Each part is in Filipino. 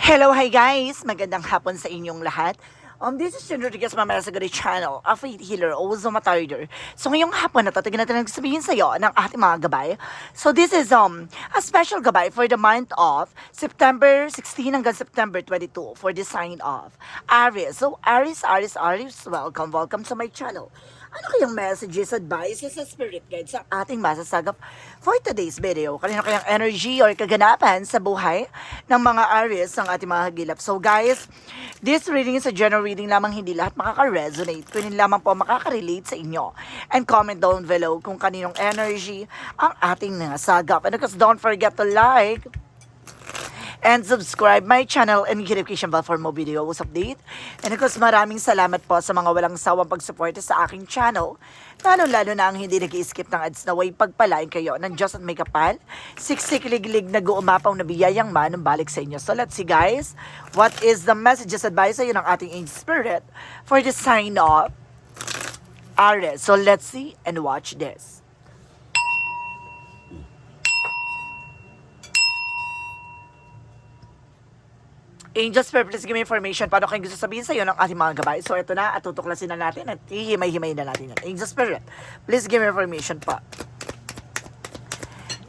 Hello, hi guys! Magandang hapon sa inyong lahat. This is Jen Rodriguez, Mamaya sa Gari Channel, a faith healer, also matarder. So ngayong hapon na to, tignan natin sabihin sa iyo ng ating mga gabay. So this is a special gabay for the month of September 16 hanggang September 22 for the sign of Aries. So Aries, welcome to my channel. Ano kayang messages, advices, sa spirit guide sa ating masasagap for today's video? Kanino kayang energy or kaganapan sa buhay ng mga Aries ng ating mga hagilap? So guys, this reading is a general reading lamang, hindi lahat makaka-resonate. Kunin lamang po makaka-relate sa inyo. And comment down below kung kaninong energy ang ating nasagap. And of course, don't forget to like and subscribe my channel and notification bell for more videos update. And of course, maraming salamat po sa mga walang sawang pagsuporta sa aking channel. Lalo na ang hindi nag-i-skip ng ads na way pagpalain kayo ng Diyos at may kapal. Siksik-liglig nag-uumapaw na biyayang manong balik sa inyo. So let's see guys, what is the messages advice sa ng ating angel spirit for the sign of Aries. So let's see and watch this. Angels, please give me information paano kayo gusto sabihin sa iyo ng ating mga gabay. So ito na, at tutuklasin na natin at hihimay-himay na natin yan. Angel Spirit, please give me information pa.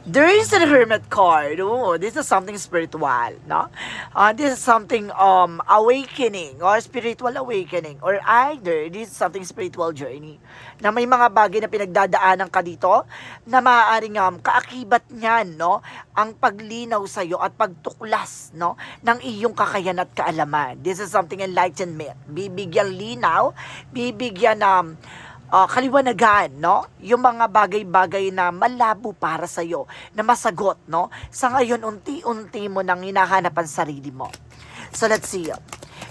There is a hermit card. Oh, this is something spiritual, no? This is something awakening or spiritual awakening, or either this is something spiritual journey na may mga bagay na pinagdadaanan ka dito na maaaring kaakibat niyan, no? Ang paglinaw sa iyo at pagtuklas, no, ng iyong kakayahan at kaalaman. This is something enlightenment. Bibigyan linaw, bibigyan kaliwanagan, no? Yung mga bagay-bagay na malabo para sa iyo, na masagot, no? Sa ngayon, unti-unti mo nang hinahanap ang sarili mo. So let's see.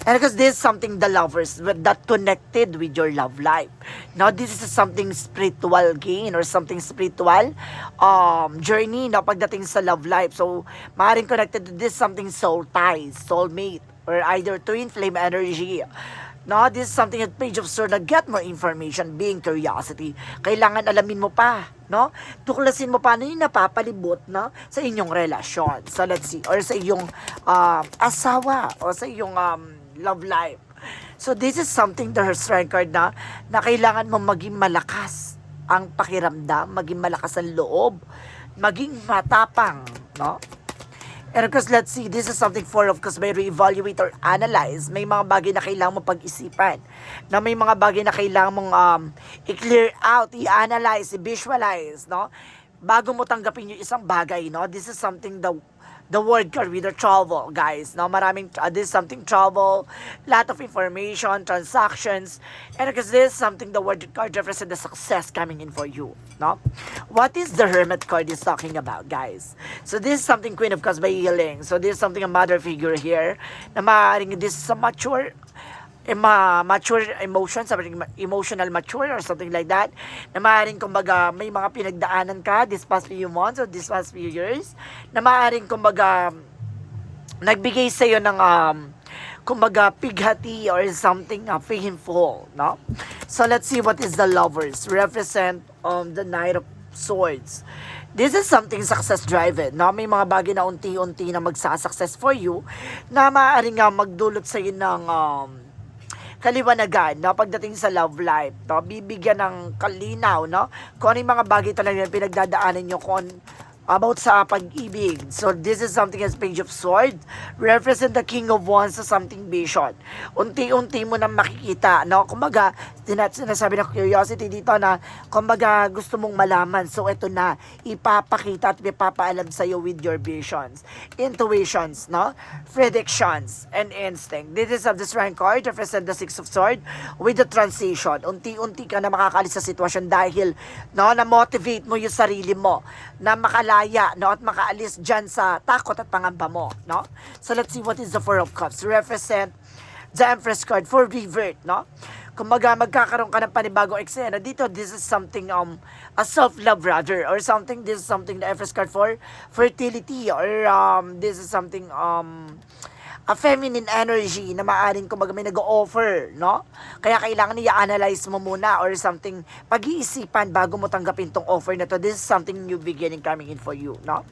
And because this is something the lovers that connected with your love life. Now, this is something spiritual gain or something spiritual journey, no? Pagdating sa love life. So, maaaring connected to this something soul ties, soulmate, or either twin flame energy. No, this is something at page of sword na get more information, being curiosity. Kailangan alamin mo pa, no? Tuklasin mo pa ano yung napapalibot, no? Sa inyong relasyon. So let's see. Or sa iyong asawa. O sa iyong love life. So this is something, the strength card na kailangan mo maging malakas ang pakiramdam, maging malakas ang loob, maging matapang, no? And of course, let's see, this is something for, of course, may re-evaluate or analyze. May mga bagay na kailangan mo pag-isipan. Na may mga bagay na kailangan mong i-clear out, i-analyze, i-visualize, no? Bago mo tanggapin yung isang bagay, no? This is something the word card with the travel, guys. No, maraming this is something travel, lot of information, transactions, and because this is something the word card represents the success coming in for you. No, what is the Hermit card is talking about, guys? So this is something Queen of Cups by healing. So this is something a mother figure here na maaaring this is a mature emotions, emotional mature or something like that, na maaaring kumbaga may mga pinagdaanan ka this past few months or this past few years, na maaaring kumbaga nagbigay sa iyo ng kumbaga pighati or something painful, no? So let's see what is the lovers represent the Knight of Swords. This is something success driven, no? May mga bagay na unti-unti na magsa-success for you na maaaring magdulot sa iyo ng kaliwanagan, no? Pagdating sa love life, no? Bibigyan ng kalinaw, no? Kung ano yung mga bagay talaga pinagdadaanan nyo, kung about sa pag-ibig. So this is something as Page of Swords represent the King of Wands sa something vision. Unti-unti mo na makikita, no? Kumbaga, sinasabi ng curiosity dito na kumbaga gusto mong malaman. So ito na, ipapakita at ipapaalam sa iyo with your visions, intuitions, no? Predictions and instinct. This is of the Strength card represent the Six of Swords with the transition. Unti-unti ka na makakalis sa sitwasyon dahil, no, na-motivate mo yung sarili mo na makalaya, no, at makaalis dyan sa takot at pangamba mo, no? So let's see what is the Four of Cups represent the Empress card for revert, no? Kumbaga magkakaroon ka ng panibagong eksena dito. This is something a self-love rather, or something, this is something the Empress card for fertility, or this is something a feminine energy na maaaring kumbaga may nag-o-offer, no? Kaya kailangan i-analyze mo muna or something, pag-iisipan bago mo tanggapin tong offer na to. This is something new beginning coming in for you, no?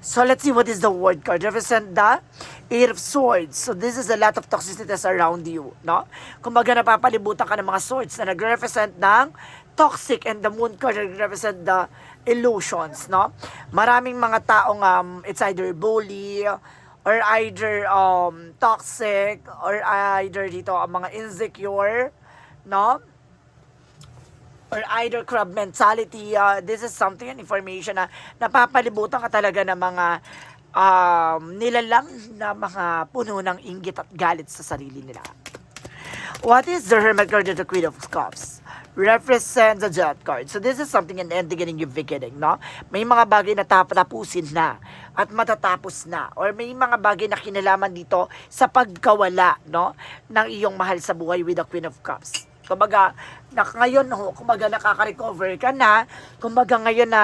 So let's see what is the word card. Represent the Eight of Swords. So this is a lot of toxicities around you, no? Kumbaga napapalibutan ka ng mga swords na nagre-represent ng toxic, and the moon card nagre-represent the illusions, no? Maraming mga taong it's either bully or either toxic or either dito ang mga insecure, no? Or either crab mentality. This is something, an information na napapalibutan ka talaga ng mga nilalang na mga puno ng inggit at galit sa sarili nila. What is the Hermit card of the Queen of Cups? Represents the Death card. So this is something an ending and new beginning, no? May mga bagay na tapusin na at matatapos na, or may mga bagay na kinalaman dito sa pagkawala, no, ng iyong mahal sa buhay with the Queen of Cups. Kumbaga, ngayon, kumbaga nakaka-recover ka na, kumbaga ngayon na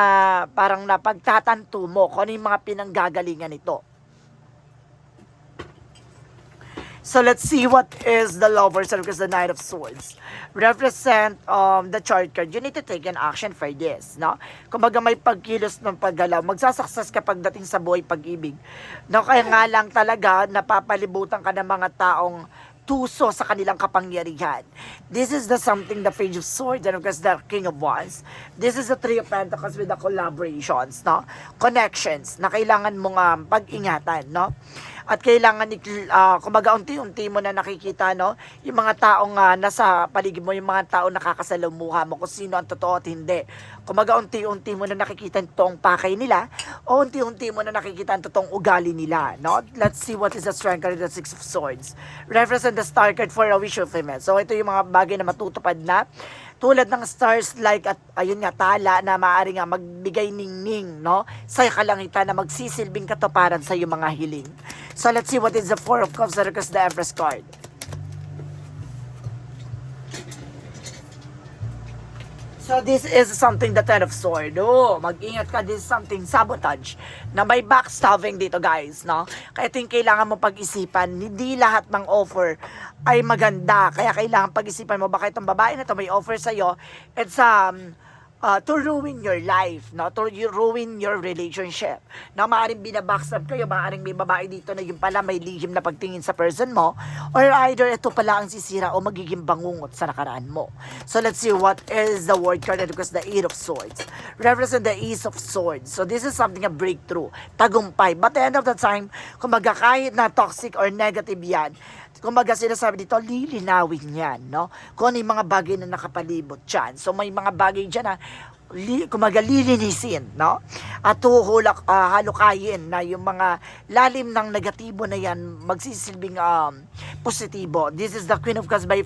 parang napagtatanto mo kung ano yung mga pinanggagalingan nito. So let's see what is the Lovers because the Knight of Swords represent the chart card. You need to take an action for this, no? Kumbaga may pagkilos ng paggalaw, magsasuccess ka pagdating sa buhay pag-ibig. No, kaya nga lang talaga napapalibutan ka ng mga taong tuso sa kanilang kapangyarihan. This is the something, the Page of Swords, and of course the King of Wands. This is the Three of Pentacles with the collaborations, no? Connections na kailangan mong pag-ingatan, no? At kailangan, kumbaga unti-unti mo na nakikita, no, yung mga taong nasa paligid mo, yung mga taong nakakasalamuha mo, kung sino ang totoo at hindi. Kumbaga unti-unti mo na nakikita ang totoong pakay nila, o unti-unti mo na nakikita ang totoong ugali nila, no? Let's see what is the Strength card, the Six of Swords. Represent the Star card for a wish of female. So ito yung mga bagay na matutupad na, tulad ng stars like at ayun nga tala na maaari nga magbigay ningning, no, sa kalangitan na magsisilbing katuparan sa iyong mga hiling. So let's see what is the Four of Cups that is the Empress card. So this is something, the Ten of Swords. Oh, mag-ingat ka, this is something sabotage na may backstabbing dito, guys, no? Kaya ito yung kailangan mo pag-isipan. Hindi lahat ng offer ay maganda. Kaya kailangan pag-isipan mo, baka itong babae na to may offer sa'yo, it's to ruin your life, no? To ruin your relationship. Na maaaring binabackstab kayo, maaaring may babae dito na yung pala may lihim na pagtingin sa person mo, or either ito pala ang sisira o magiging bangungot sa nakaraan mo. So let's see what is the word card, because the Eight of Swords represent the Ace of Swords. So this is something, a breakthrough, tagumpay. But at the end of the time, kumbaga kahit na toxic or negative yan, kumbaga sinasabi dito, lilinawin yan, no? Kung ano yung mga bagay na nakapalibot dyan. So may mga bagay dyan na kumbaga lilinisin, no? At halukayin na yung mga lalim ng negatibo na yan magsisilbing positibo. This is the Queen of Cups by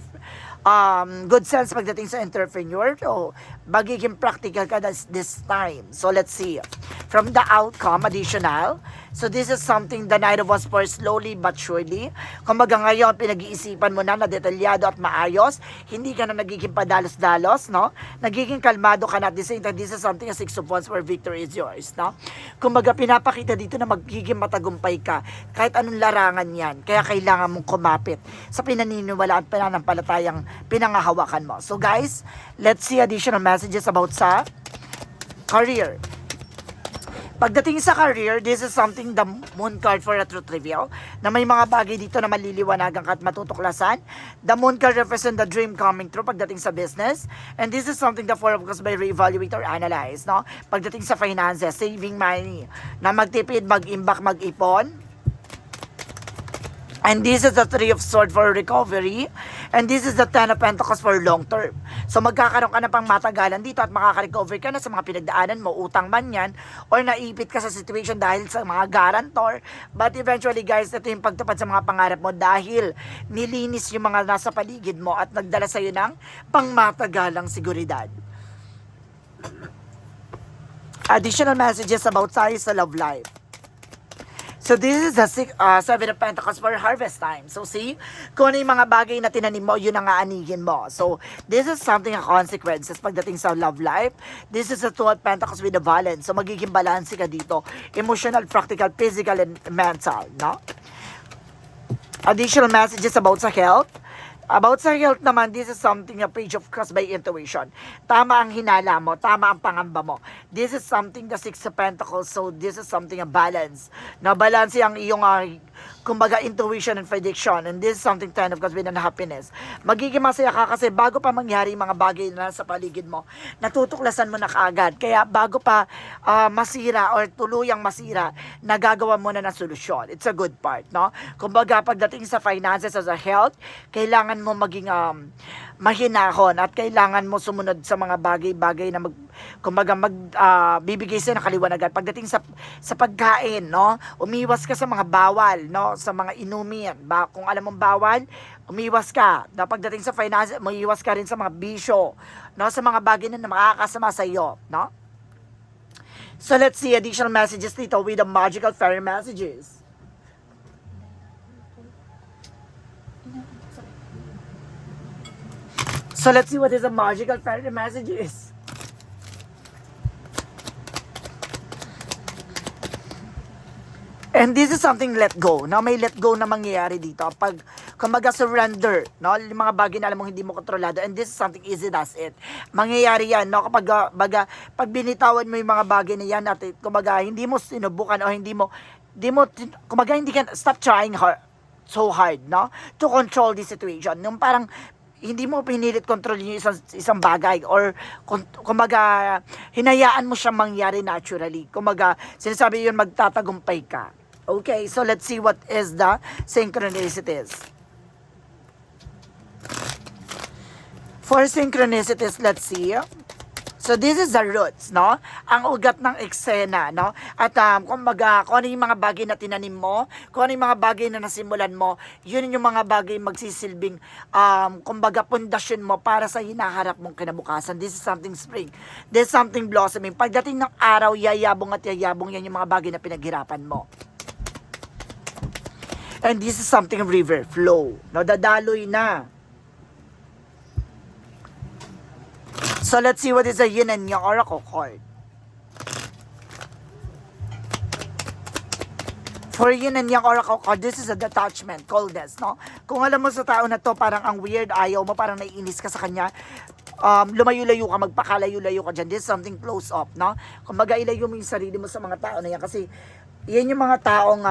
good sense pagdating sa entrepreneur. So magiging practical ka this time. So let's see. From the outcome, additional. So this is something, the Knight of Wands for slowly but surely. Kumbaga ngayon, pinag-iisipan mo na detalyado at maayos. Hindi ka na nagiging padalos-dalos, no? Nagiging kalmado ka na at the same time. This is something, a Six of Wands for victory is yours, no? Kumbaga pinapakita dito na magiging matagumpay ka kahit anong larangan yan. Kaya kailangan mong kumapit sa pinaniniwala at pananampalatayang pinangahawakan mo. So guys, let's see additional messages about sa career. Pagdating sa career, this is something, the Moon card for a truth reveal, na may mga bagay dito na maliliwanagan ka at matutuklasan. The Moon card represent the dream coming true pagdating sa business. And this is something, the Four of Cups by reevaluate or analyze, no? Pagdating sa finances, saving money, na magtipid, mag-imbak, mag-ipon. And this is the Three of Swords for recovery. And this is the Ten of Pentacles for long term. So magkakaroon ka na pang matagalan dito at makaka-recover ka na sa mga pinagdaanan mo, utang man yan, or naipit ka sa situation dahil sa mga guarantor. But eventually guys, ito yung pagtupad sa mga pangarap mo dahil nilinis yung mga nasa paligid mo at nagdala sa'yo ng pangmatagalang seguridad. Additional messages about tayo sa love life. So this is the Seven of Pentacles for harvest time. So see, kung ano yung mga bagay na tinanim mo, yun ang aanihin mo. So this is something, consequences pagdating sa love life. This is the Two of Pentacles with the balance. So magiging balance ka dito. Emotional, practical, physical, and mental, no? Additional messages about sa health. About sa health naman, this is something a page of cross by intuition. Tama ang hinala mo, tama ang pangamba mo. This is something the Six of Pentacles, so this is something a balance. Na balance ang iyong kumbaga intuition and prediction, and this is something Ten of Cups with happiness. Magiging masaya ka kasi bago pa mangyari mga bagay na sa paligid mo, natutuklasan mo na kaagad. Kaya bago pa masira or tuluyang masira, nagagawa mo na ng solusyon. It's a good part, no? Kumbaga pagdating sa finances as a health, kailangan mo maging mahinahon at kailangan mo sumunod sa mga bagay-bagay na bibigay sa'yo ng kaliwanagan. Pagdating sa pagkain, no? Umiwas ka sa mga bawal, no? Sa mga inumin. Kung alam mong bawal, umiwas ka. Na pagdating sa finance, umiwas ka rin sa mga bisyo, no? Sa mga bagay na makakasama sa iyo, no? So let's see additional messages dito with the magical fairy messages. So let's see what is the magical fairy messages. And this is something let go. No? May let go na mangyayari dito. Pag, kumbaga, surrender. No? Yung mga bagay na alam mo hindi mo kontrolado. And this is something easy, that's it. Mangyayari yan. No? Pag binitawan mo yung mga bagay na yan, at kumbaga, hindi mo sinubukan o kumbaga, hindi ka, stop trying so hard, no? To control the situation. Yung parang, hindi mo pinilit kontrolin yung isang bagay or kumbaga hinayaan mo siyang mangyari naturally. Kumbaga sinasabi yun magtatagumpay ka. Okay, so let's see what is the synchronicities. For synchronicities, let's see. So this is the roots, no? Ang ugat ng eksena, no? At kumbaga, kung ano yung mga bagay na tinanim mo, kung ano yung mga bagay na nasimulan mo, yun yung mga bagay magsisilbing, kumbaga, pundasyon mo para sa hinaharap mong kinabukasan. This is something spring. This is something blossoming. Pagdating ng araw, yayabong at yayabong yan yung mga bagay na pinaghirapan mo. And this is something river flow, no? Dadaloy na. So let's see what is the yin and yang oracle card. For yin and yang oracle card, this is a detachment, coldness, no? Kung alam mo sa tao na to, parang ang weird, ayaw mo, parang naiinis ka sa kanya, lumayo-layo ka, magpakalayo-layo ka dyan. This is something close up, no? Kumbaga, ilayo mo yung sarili mo sa mga tao na yan kasi yan yung mga taong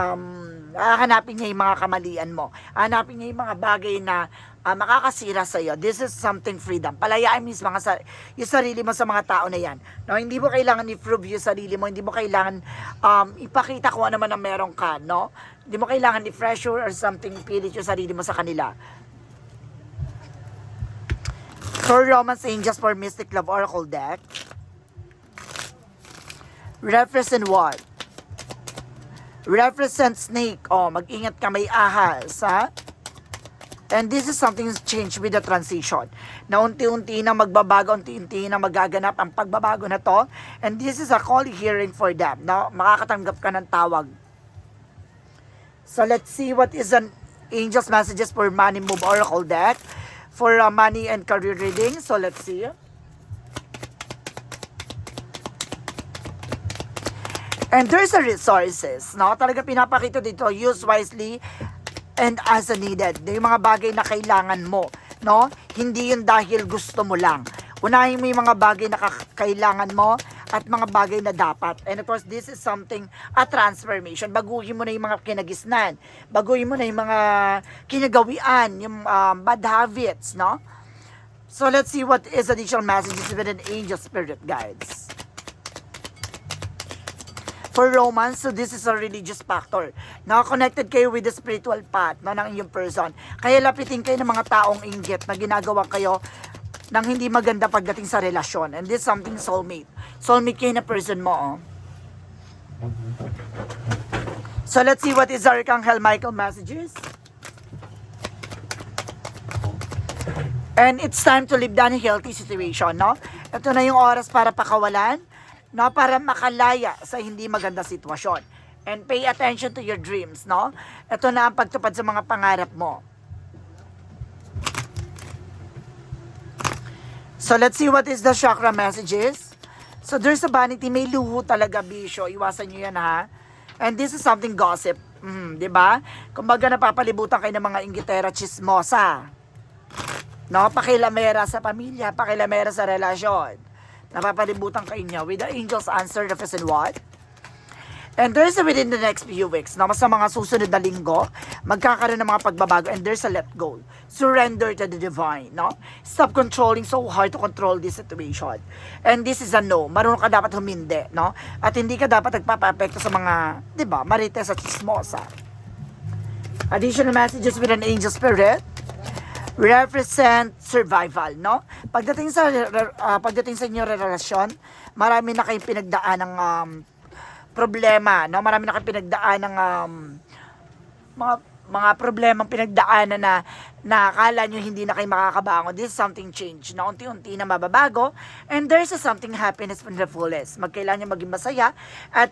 hanapin niya yung mga kamalian mo. Hanapin niya yung mga bagay na makakasira sa iyo. This is something freedom. Palayaan mo yung sarili mo sa mga tao na yan. No, hindi mo kailangan i-prove yung sarili mo. Hindi mo kailangan ipakita kung ano man ang meron ka. No? Hindi mo kailangan i-pressure or something, pilit yung sarili mo sa kanila. For Romance Angels for Mystic Love Oracle deck, represent what? Represent snake. Oh, mag-ingat ka, may ahas, ha? And this is something change with the transition. Na unti-unti na magbabago, unti-unti na magaganap ang pagbabago na to. And this is a call hearing for them. No? Makakatanggap ka ng tawag. So let's see what is an angel's messages for money move oracle deck. For money and career reading. So let's see. And there's a resources. No? Talaga pinapakita dito. Use wisely and as needed. Yung mga bagay na kailangan mo, no? Hindi yun dahil gusto mo lang. Unahin mo yung mga bagay na kailangan mo at mga bagay na dapat. And of course, this is something, a transformation. Baguhin mo na yung mga kinagisnan. Baguhin mo na yung mga kinagawian, yung bad habits, no? So, let's see what is additional messages with an angel spirit guides. For romance, so this is a religious factor. Naka-connected kayo with the spiritual path, no, ng inyong person. Kaya lapitin kayo ng mga taong inggit na ginagawa kayo ng hindi maganda pagdating sa relasyon. And this is something soulmate. Soulmate kayo na person mo, oh. So let's see what is Archangel Michael messages. And it's time to live down a healthy situation, no? Ito na yung oras para pakawalan, no, para makalaya sa hindi maganda sitwasyon. And pay attention to your dreams, no? Ito na ang pagtupad sa mga pangarap mo. So let's see what is the chakra messages. So there's a vanity, may luho talaga, bisyo. Iwasan nyo yan, ha? And this is something gossip. Di ba? Kumbaga napapalibutan kayo ng mga inggitera chismosa. no? Pakilamera sa pamilya, pakilamera sa relasyon. Napapalibutan kayo niya with the angels answer represent what? And there's a within the next few weeks, no, sa mga susunod na linggo, magkakaroon ng mga pagbabago and there's a let go. Surrender to the divine, no? Stop controlling so hard to control this situation. And this is a no. Marunong ka dapat humindi, no? At hindi ka dapat nagpapa-apekto sa mga, di ba, marites at chismosa. Additional messages with an angel spirit represent survival, no? Pagdating sa inyong relasyon, marami na kayong pinagdaan ng problema, no? Marami na kayong pinagdaan ng mga problemang pinagdaanan na akala nyo hindi na kayo makakabangon. This is something change, na unti-unti na mababago, and there's a something happiness from the fullest. Magkailangan nyo maging masaya, at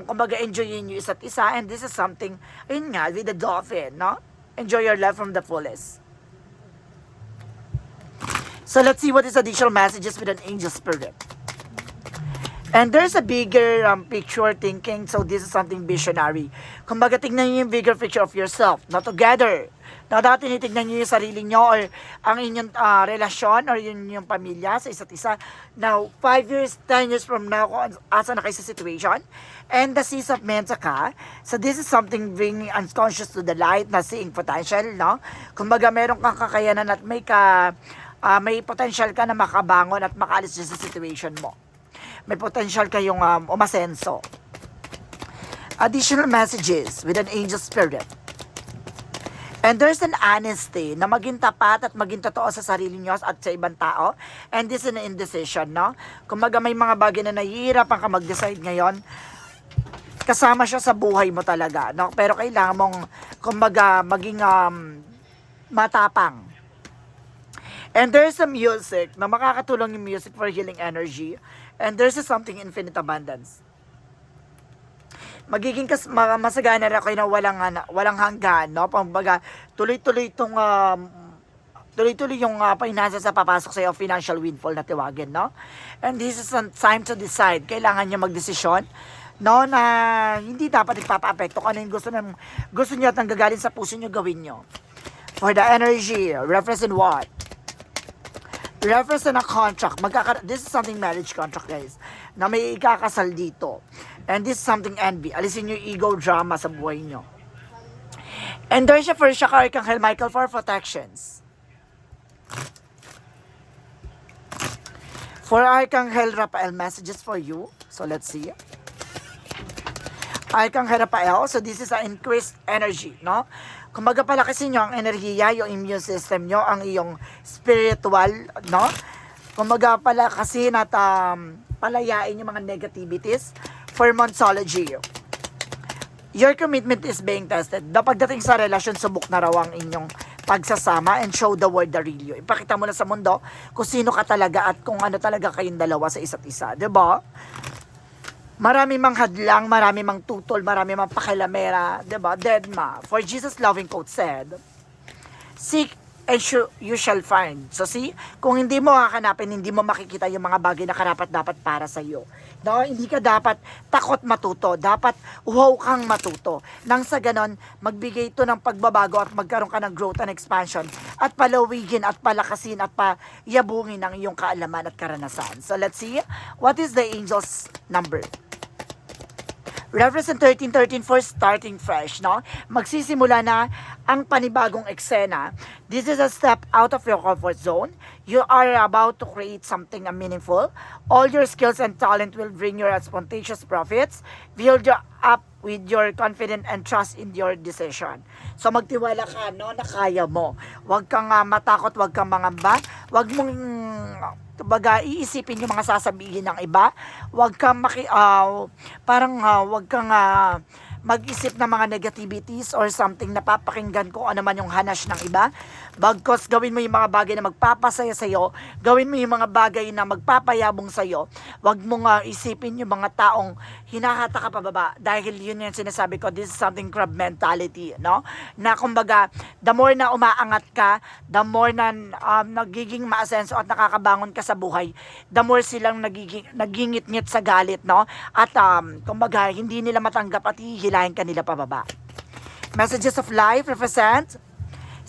kumbaga enjoyin nyo isa't isa, and this is something, ayun nga, with the dolphin, no? Enjoy your life from the fullest. So let's see what is additional messages with an angel spirit. And there's a bigger picture thinking, so this is something visionary. Kumbaga, tignan nyo yung bigger picture of yourself, not together. Na dati tinitignan nyo yung sarili nyo or ang inyong relasyon or yung pamilya sa isa't isa. Now, 5 years, 10 years from now, kung asa na kayo sa situation, and the seas of Mentaka, so this is something bringing unconscious to the light, na seeing potential, no? Kumbaga, meron kang kakayanan at may potential ka na makabangon at makaalis sa situation mo. May potential kayong umasenso. Additional messages with an angel spirit. And there's an honesty na maging tapat at maging totoo sa sarili nyo at sa ibang tao. And this is an indecision, no? Kumbaga may mga bagay na nahihirapan ka mag-decide ngayon, kasama siya sa buhay mo talaga, no? Pero kailangan mong, kumbaga, maging matapang. And there's a music na makakatulong yung music for healing energy. And there's something infinite abundance. Magiging masagana rin kayo na walang hanggan, no? Pambaga, tuloy-tuloy yung finances na papasok sa iyo, financial windfall na tiwagin, no? And this is a time to decide. Kailangan nyo magdesisyon, no, na hindi dapat ipapa-apekto kung ano yung gusto nyo at nanggagaling sa puso nyo, gawin nyo. For the energy, represent what? Reference na contract. This is something marriage contract, guys, na may ikakasal dito. And this is something envy. Alisin nyo yung ego drama sa buhay nyo. And there's siya for siya kay Archangel Michael for protections. For Archangel Raphael, messages for you. So let's see. Archangel Raphael, so this is an increased energy, no? Kumbaga palakasin nyo ang enerhiya, yung immune system nyo, ang iyong spiritual, no? Kumbaga palakasin at palayain yung mga negativities. For Monsology, your commitment is being tested. Pagdating sa relasyon, subok na raw ang inyong pagsasama and show the world the real you. Ipakita mo na sa mundo kung sino ka talaga at kung ano talaga kayong dalawa sa isa't isa. Diba? Marami mang hadlang, marami mang tutol, marami mang pakilamera, diba? Deadma. For Jesus' loving quote said, seek and you shall find. So see, kung hindi mo hahanapin, hindi mo makikita yung mga bagay na karapat-dapat para sa iyo. No? Hindi ka dapat takot matuto. Dapat uhaw kang matuto. Nang sa ganon, magbigay ito ng pagbabago at magkaroon ka ng growth and expansion at palawigin at palakasin at payabungin ang iyong kaalaman at karanasan. So let's see, what is the angel's number? Reference 1313 for starting fresh, no? Magsisimula na ang panibagong eksena. This is a step out of your comfort zone. You are about to create something meaningful. All your skills and talent will bring you spontaneous profits. Build you up with your confidence and trust in your decision. So magtiwala ka, no, na kaya mo. Huwag kang matakot, huwag kang mangamba. Huwag mong iisipin yung mga sasabihin ng iba. Huwag kang mag-isip ng mga negativities or something na papakinggan ko ano man yung hanas ng iba. Bagkos gawin mo yung mga bagay na magpapasaya sa'yo, gawin mo yung mga bagay na magpapayabong sa'yo. Huwag mong isipin yung mga taong hinahata ka pababa, dahil yun yung sinasabi ko, this is something crab mentality, no? Na kumbaga, the more na umaangat ka, the more na nagiging maasenso at nakakabangon ka sa buhay, the more silang nagingit-ngit sa galit, no? At kumbaga, hindi nila matanggap at hihilahin ka nila pababa. Messages of life represent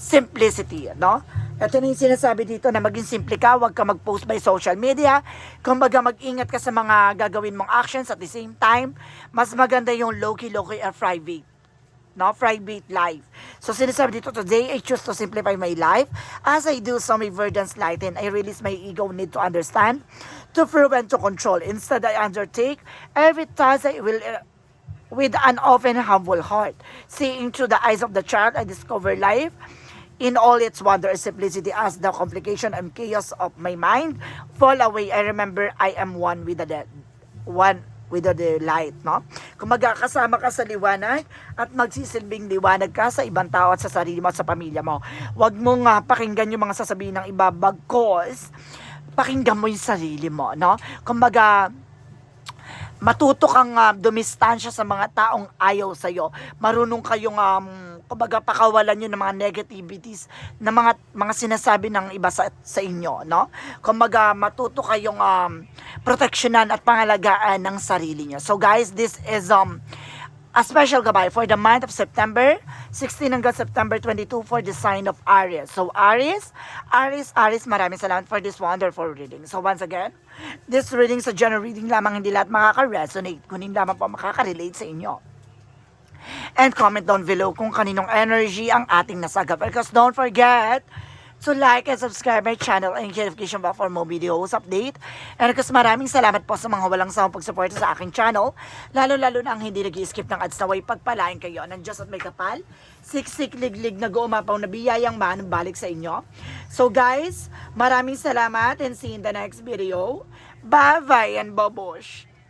simplicity, no? Ito na yung sinasabi dito na maging simple ka, huwag ka mag-post by social media. Kumbaga mag-ingat ka sa mga gagawin mong actions at the same time, mas maganda yung low-key or private. No, private life. So sinasabi dito, today I choose to simplify my life. As I do so, my burdens lighten. I release my ego need to understand, to prove and to control. Instead, I undertake every task I will with an open, humble heart. Seeing through the eyes of the child, I discover life in all its wonder and simplicity as the complication and chaos of my mind fall away. I remember I am one with the dead. One with the light, no? Kung magkakasama ka sa liwanag at magsisilbing liwanag ka sa ibang tao at sa sarili mo at sa pamilya mo. Huwag mong pakinggan yung mga sasabihin ng iba, bagkos pakinggan mo yung sarili mo, no? Kumbaga, matuto kang dumistansya sa mga taong ayaw sa'yo. Marunong kayong, kumbaga, pakawalan yun ng mga negativities na mga sinasabi ng iba sa inyo, no? Kumbaga, matuto kayong proteksyonan at pangalagaan ng sarili nyo. So guys, this is a special gabay for the month of September 16 hanggang September 22 for the sign of Aries. So Aries, maraming salamat for this wonderful reading. So once again, this reading sa general reading lamang, hindi lahat makaka-resonate, kunin lamang po makaka-relate sa inyo. And comment down below kung kaninong energy ang ating nasagap. Because don't forget to like and subscribe my channel and notification bell for more videos update. And kasi maraming salamat po sa mga walang sawang pagsuporta sa aking channel. Lalo-lalo na ang hindi nag-i-skip ng ads, naway pagpalain kayo ng Diyos at may kapal. Siksik, liglig, nag-uumapaw na biyayang balik sa inyo. So guys, maraming salamat and see you in the next video. Bye-bye and babush!